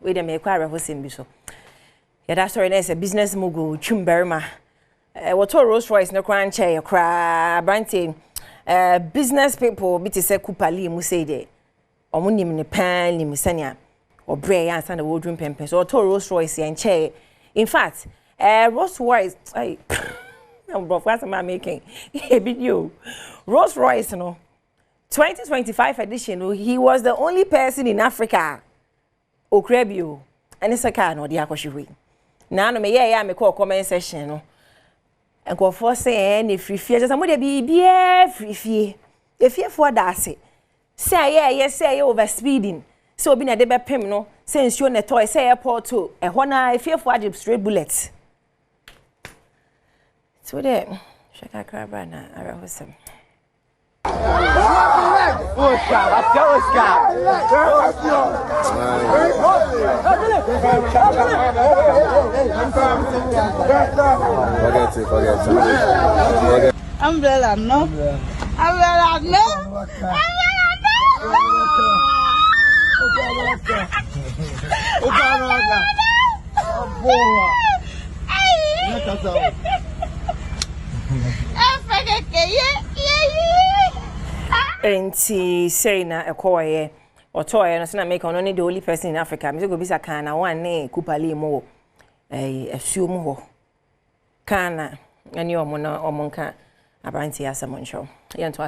we dem e kwa Ahosepe bi so. Yeah, that's sorry, there's a business mogul, Twum Barima. What Rolls Royce no kwan chair kra branting business people bit say kupali mu say de omo nim ne pan nim sania obre ya san the wardroom pempe so Rolls Royce and chair. In fact, Rolls Royce I'm broadcast am making a video. Rolls Royce no 2025 edition, he was the only person in Africa okrebio and it's a car no dia kwahwe. Na no me ya me call comment section no. And go for say any free fear just somebody be free fear. If you for that say yes say over speeding. So be na de be pem no say nsure na toy say airport to e ho na if you for a straight bullet. So there shaka crabra na Ahosepe. Forget it. Umbrella no. Umbrella no. Enti say na ekoye otoye no say na make only the only person in Africa me go bisa kana one ne kupali mo asuo ho kana ani omo na omo nka abanti asamoncho ye nto